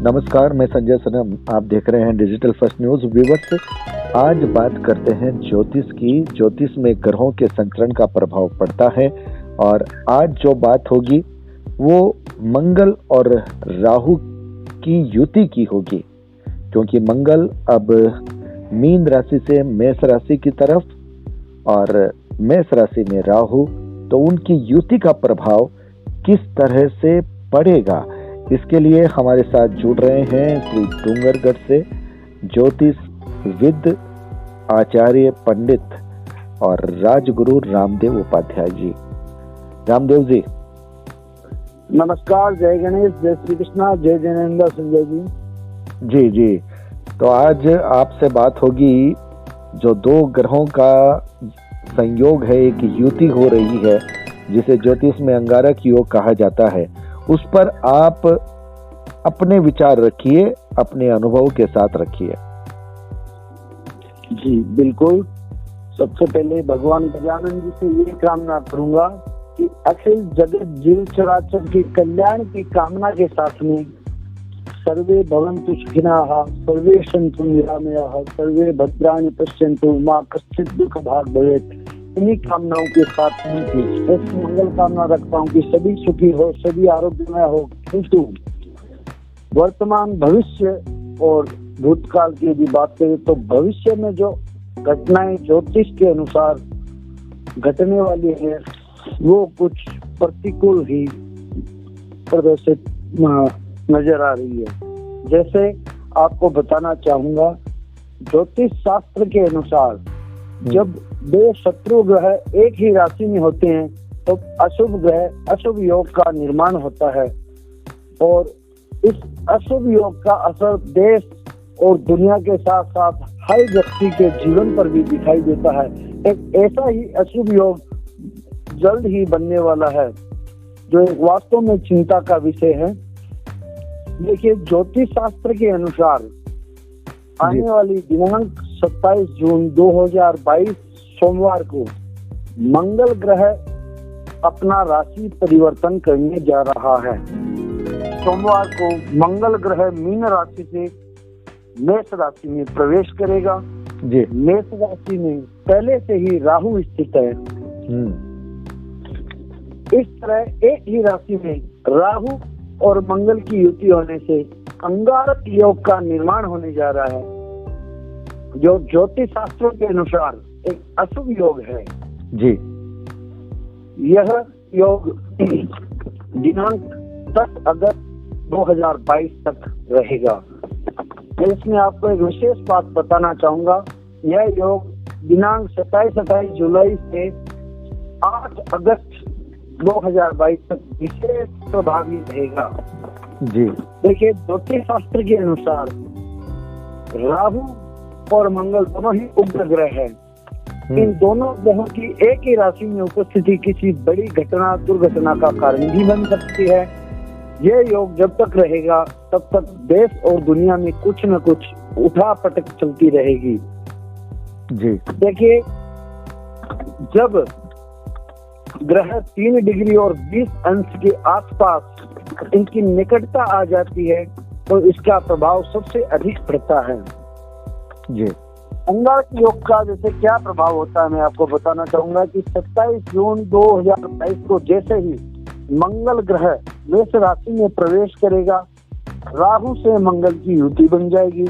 नमस्कार, मैं संजय सनम। आप देख रहे हैं डिजिटल फर्स्ट न्यूज। व्यूअर्स, आज बात करते हैं ज्योतिष की। ज्योतिष में ग्रहों के संचरण का प्रभाव पड़ता है और आज जो बात होगी वो मंगल और राहु की युति की होगी, क्योंकि मंगल अब मीन राशि से मेष राशि की तरफ और मेष राशि में राहु, तो उनकी युति का प्रभाव किस तरह से पड़ेगा, इसके लिए हमारे साथ जुड़ रहे हैं श्री डूंगरगढ़ से ज्योतिष विद आचार्य पंडित और राजगुरु रामदेव उपाध्याय जी। रामदेव जी नमस्कार। जय गणेश, जय श्री कृष्णा, जय जैनेन्द्र संजय जी। जी जी, तो आज आपसे बात होगी जो दो ग्रहों का संयोग है, एक युति हो रही है जिसे ज्योतिष में अंगारक योग कहा जाता है, उस पर आप अपने विचार रखिए, अपने अनुभव के साथ रखिए। जी बिल्कुल। सबसे पहले भगवान गजानन जी से ये कामना करूंगा कि अखिल जगत जीव चराचर के कल्याण की कामना के साथ में सर्वे भवन्तु सुखिनः, सर्वे सन्तु निरामयाः, सर्वे भद्राणि पश्यन्तु मा कश्चित् दुःख भाग् भवेत्। इन्हीं कामनाओं के साथ में ऐसी मंगल कामना रखता हूँ कि सभी सुखी हो, सभी आरोग्यमय हो। किंतु वर्तमान, भविष्य और भूतकाल की यदि बात करें तो भविष्य में जो घटनाएं ज्योतिष के अनुसार घटने वाली है वो कुछ प्रतिकूल ही प्रदर्शित नजर आ रही है। जैसे आपको बताना चाहूंगा, ज्योतिष शास्त्र के अनुसार जब दो शत्रु ग्रह एक ही राशि में होते हैं तो अशुभ ग्रह अशुभ योग का निर्माण होता है और इस अशुभ योग का असर देश और दुनिया के साथ साथ हर व्यक्ति के जीवन पर भी दिखाई देता है। एक ऐसा ही अशुभ योग जल्द ही बनने वाला है जो एक वास्तव में चिंता का विषय है। देखिए, ज्योतिष शास्त्र के अनुसार आने वाली दिनांक 27 जून 2022 सोमवार को मंगल ग्रह अपना राशि परिवर्तन करने जा रहा है। सोमवार को मंगल ग्रह मीन राशि से मेष राशि में प्रवेश करेगा। जी, मेष राशि में पहले से ही राहु स्थित है। इस तरह एक ही राशि में राहु और मंगल की युति होने से अंगारक योग का निर्माण होने जा रहा है, जो ज्योतिष शास्त्रों के अनुसार एक अशुभ योग है। जी, यह योग दिनांक 10 अगस्त 2022 तक रहेगा। मैं इसमें आपको एक विशेष बात बताना चाहूंगा। यह योग दिनांक 27 जुलाई से 8 अगस्त 2022 तक विशेष प्रभावी रहेगा। जी, देखिए, ज्योतिष शास्त्र के अनुसार राहु और मंगल दोनों ही उग्र ग्रह हैं। इन दोनों ग्रहों की एक ही राशि में उपस्थिति किसी बड़ी घटना, दुर्घटना का कारण भी बन सकती है। यह योग जब तक रहेगा तब तक देश और दुनिया में कुछ न कुछ उठा पटक चलती रहेगी। जी, देखिए, जब ग्रह 3 डिग्री और 20 अंश के आसपास इनकी निकटता आ जाती है तो इसका प्रभाव सबसे अधिक पड़ता है। जी, अंगारक योग का जैसे क्या प्रभाव होता है मैं आपको बताना चाहूंगा कि 27 जून 2022 को जैसे ही मंगल ग्रह मेष राशि में प्रवेश करेगा, राहु से मंगल की युति बन जाएगी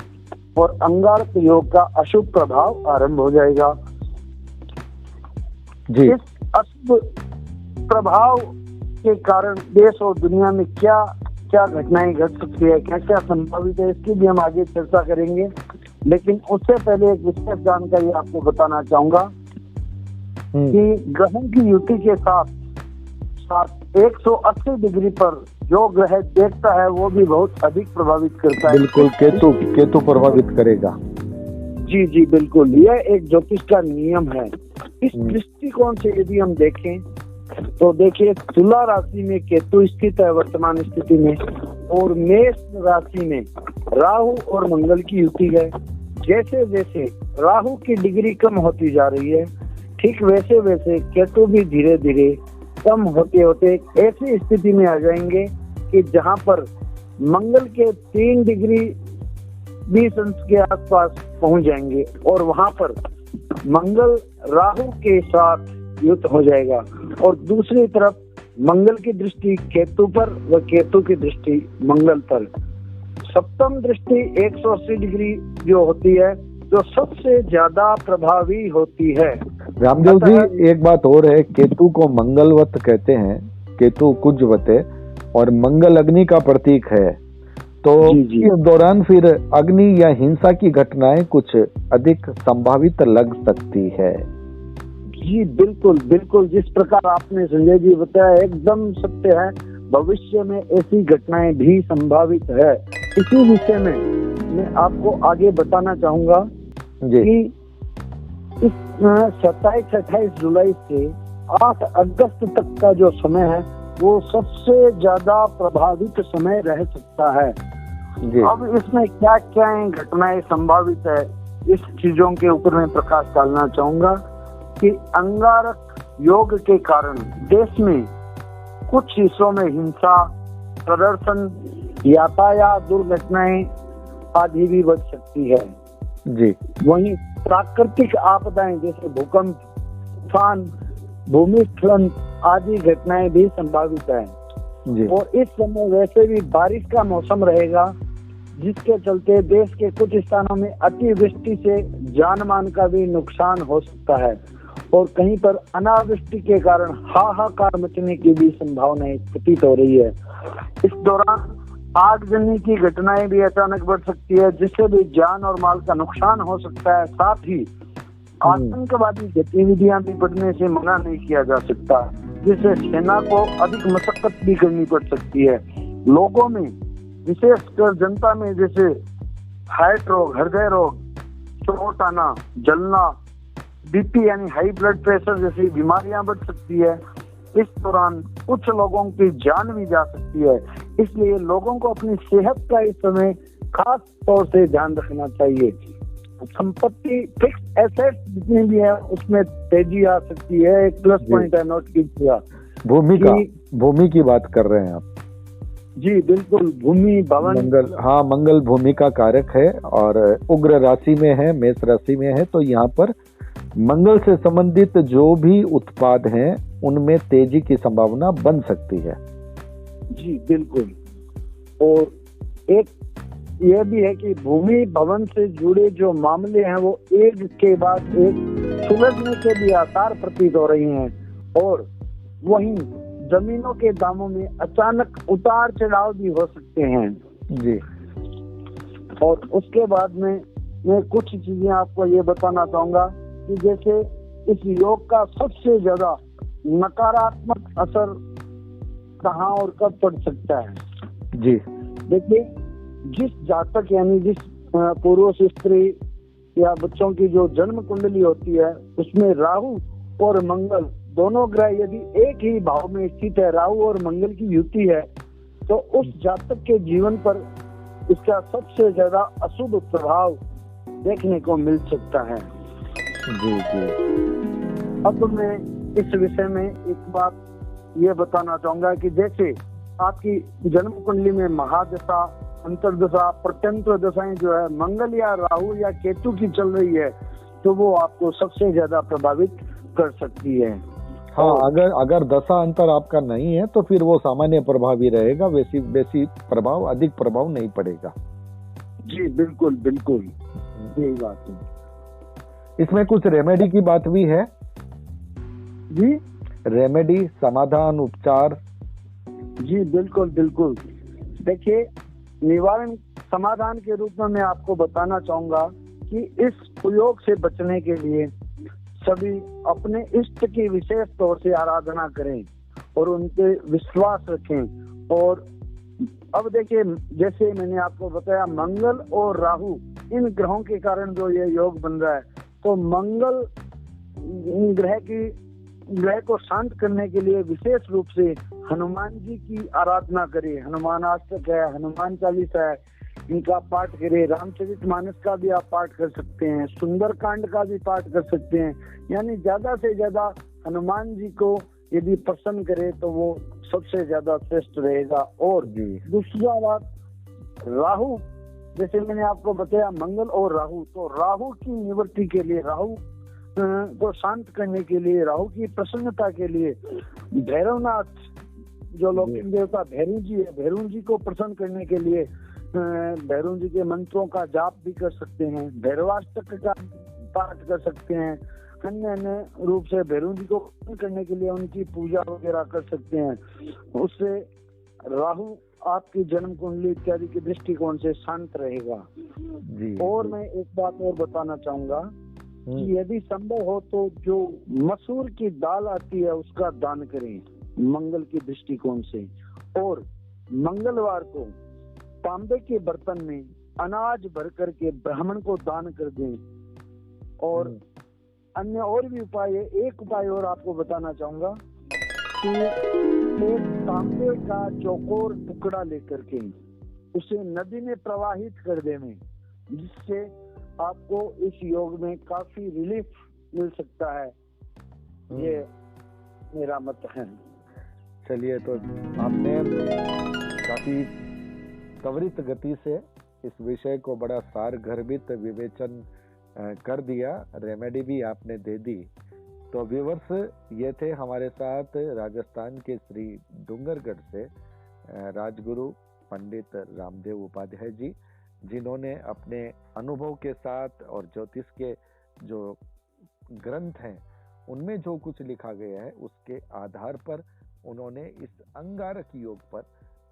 और अंगारक योग का अशुभ प्रभाव आरंभ हो जाएगा। जी, इस अशुभ प्रभाव के कारण देश और दुनिया में क्या क्या घटनाएं घट सकती है, क्या क्या संभावित है, इसकी भी हम आगे चर्चा करेंगे। लेकिन उससे पहले एक विशेष जानकारी आपको बताना चाहूंगा कि ग्रहों की युति के साथ साथ 180 डिग्री पर जो ग्रह देखता है वो भी बहुत अधिक प्रभावित करता है। बिल्कुल, केतु प्रभावित करेगा। जी जी बिल्कुल, यह एक ज्योतिष का नियम है। इस दृष्टिकोण से यदि हम देखें तो देखिए, तुला राशि में केतु स्थित है वर्तमान स्थिति में और मेष राशि में राहु और मंगल की युति है। जैसे जैसे राहु की डिग्री कम होती जा रही है, ठीक वैसे वैसे केतु भी धीरे धीरे कम होते होते ऐसी स्थिति में आ जाएंगे कि जहां पर मंगल के 3 डिग्री 20 अंश के आसपास पहुंच जाएंगे और वहां पर मंगल राहु के साथ युक्त हो जाएगा। और दूसरी तरफ मंगल की दृष्टि केतु पर व केतु की दृष्टि मंगल पर। सप्तम दृष्टि 180 डिग्री जो होती है, जो सबसे ज्यादा प्रभावी होती है। रामदेव जी, एक बात और है, केतु को मंगलवत कहते हैं, केतु कुजवत है और मंगल अग्नि का प्रतीक है। तो इस दौरान फिर अग्नि या हिंसा की घटनाएं कुछ अधिक संभावित लग सकती है। जी बिल्कुल बिल्कुल, जिस प्रकार आपने संजय जी बताया एकदम सत्य है। भविष्य में ऐसी घटनाएं भी संभावित है। इसी विषय में मैं आपको आगे बताना चाहूंगा कि इस 27-28 जुलाई से 8 अगस्त तक का जो समय है वो सबसे ज्यादा प्रभावित समय रह सकता है। अब इसमें क्या क्या घटनाएं संभावित है, इस चीजों के ऊपर मैं प्रकाश डालना चाहूंगा कि अंगारक योग के कारण देश में कुछ हिस्सों में हिंसा, प्रदर्शन, यातायात दुर्घटनाएं आदि भी बढ़ सकती है। जी। वहीं प्राकृतिक आपदाएं जैसे भूकंप, तूफान, भूमिस्खलन आदि घटनाएं भी संभावित है। जी। और इस समय वैसे भी बारिश का मौसम रहेगा, जिसके चलते देश के कुछ स्थानों में अतिवृष्टि से जान मान का भी नुकसान हो सकता है और कहीं पर अनावृष्टि के कारण हाहाकार मचने की भी संभावनाएं प्रतीत हो रही है। इस दौरान आगजनी की घटनाएं भी अचानक बढ़ सकती है, जिससे भी जान और माल का नुकसान हो सकता है। साथ ही आतंकवादी गतिविधियां भी बढ़ने से मना नहीं किया जा सकता, जिससे सेना को अधिक मशक्कत भी करनी पड़ सकती है। लोगों में विशेषकर जनता में जैसे हार्ट रोग, हृदय रोग, चोट आना, जलना, बीपी यानी हाई ब्लड प्रेशर जैसी बीमारियां बढ़ सकती है। इस दौरान कुछ लोगों की जान भी जा सकती है, इसलिए लोगों को अपनी सेहत का इस समय खास तौर से ध्यान रखना चाहिए। संपत्ति, फिक्स एसेट जितनी भी है उसमें तेजी आ सकती है। एक प्लस पॉइंट है, नोट कीजिएगा। भूमि की बात कर रहे हैं आप? जी बिल्कुल, भूमि भवन। मंगल, हाँ, मंगल भूमि का कारक है और उग्र राशि में है, मेष राशि में है, तो यहाँ पर मंगल से संबंधित जो भी उत्पाद हैं उनमें तेजी की संभावना बन सकती है। जी बिल्कुल। और एक यह भी है कि भूमि भवन से जुड़े जो मामले हैं वो एक के बाद एक सुलझने के भी आसार प्रतीत हो रही हैं और वहीं जमीनों के दामों में अचानक उतार चढ़ाव भी हो सकते हैं। जी। और उसके बाद में मैं कुछ चीजें आपको ये बताना चाहूंगा कि जैसे इस योग का सबसे ज्यादा नकारात्मक असर कहाँ और कब पड़ सकता है। जी देखिए, जिस जातक यानी जिस पुरुष, स्त्री या बच्चों की जो जन्म कुंडली होती है उसमें राहु और मंगल दोनों ग्रह यदि एक ही भाव में स्थित है, राहु और मंगल की युति है, तो उस जातक के जीवन पर इसका सबसे ज्यादा अशुभ प्रभाव देखने को मिल सकता है। जी जी। अब मैं इस विषय में एक बात ये बताना चाहूंगा कि जैसे आपकी जन्म कुंडली में महादशा, अंतर्दशा, प्रत्यंतर दशाएं जो है मंगल या राहु या केतु की चल रही है तो वो आपको सबसे ज्यादा प्रभावित कर सकती है। हाँ, अगर दशा अंतर आपका नहीं है तो फिर वो सामान्य प्रभावी रहेगा, वैसी प्रभाव, अधिक प्रभाव नहीं पड़ेगा। जी बिल्कुल बिल्कुल, यही बात है। इसमें कुछ रेमेडी की बात भी है। जी, रेमेडी, समाधान, उपचार। जी बिल्कुल बिल्कुल। देखिए, निवारण समाधान के रूप में मैं आपको बताना चाहूंगा कि इस कुयोग से बचने के लिए सभी अपने इष्ट की विशेष तौर से आराधना करें और उनके विश्वास रखें। और अब देखिए, जैसे मैंने आपको बताया मंगल और राहु इन ग्रहों के कारण जो ये योग बन रहा है, तो मंगल ग्रह को शांत करने के लिए विशेष रूप से हनुमान जी की आराधना करें। हनुमान अष्टक है, हनुमान चालीसा है, इनका पाठ करें। रामचरितमानस का भी आप पाठ कर सकते हैं, सुंदरकांड का भी पाठ कर सकते हैं। यानी ज्यादा से ज्यादा हनुमान जी को यदि प्रसन्न करे तो वो सबसे ज्यादा श्रेष्ठ रहेगा। और दूसरा बात, राहु, जैसे मैंने आपको बताया मंगल और राहु, तो राहु की निवृत्ति के लिए, राहु को शांत करने के लिए, राहु की प्रसन्नता के लिए भैरवनाथ जो लौकिक देवता भैरव जी है, भैरव जी को प्रसन्न करने के लिए भैरव जी के मंत्रों का जाप भी कर सकते हैं, भैरवाष्टक का पाठ कर सकते हैं, अन्य अन्य रूप से भैरव जी को प्रसन्न करने के लिए उनकी पूजा वगैरह कर सकते हैं। उससे राहु आपकी जन्म कुंडली इत्यादि के दृष्टिकोण से शांत रहेगा। और मैं एक बात और बताना चाहूंगा कि यदि संभव हो तो जो मसूर की दाल आती है उसका दान करें मंगल की दृष्टिकोण से, और मंगलवार को तांबे के बर्तन में अनाज भर करके ब्राह्मण को दान कर दें। और अन्य और भी उपाय है। एक उपाय और आपको बताना चाहूंगा कि एक तांबे का चौकोर टुकड़ा लेकर के उसे नदी में प्रवाहित कर दें, जिससे आपको इस योग में काफी रिलीफ मिल सकता है। ये मेरा मत है। चलिए, तो आपने काफी त्वरित गति से इस विषय को बड़ा सारगर्भित विवेचन कर दिया, रेमेडी भी आपने दे दी। तो व्यूअर्स, ये थे हमारे साथ राजस्थान के श्री डूंगरगढ़ से राजगुरु पंडित रामदेव उपाध्याय जी, जिन्होंने अपने अनुभव के साथ और ज्योतिष के जो ग्रंथ हैं उनमें जो कुछ लिखा गया है उसके आधार पर उन्होंने इस अंगारक योग पर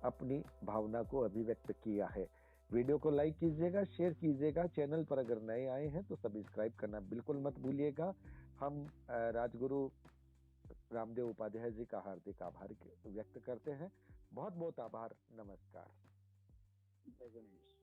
अपनी भावना को अभिव्यक्त किया है। वीडियो को लाइक कीजिएगा, शेयर कीजिएगा। चैनल पर अगर नए आए हैं तो सब्सक्राइब करना बिल्कुल मत भूलिएगा। हम राजगुरु रामदेव उपाध्याय जी का हार्दिक आभार व्यक्त करते हैं। बहुत बहुत आभार। नमस्कार। जय गणेश।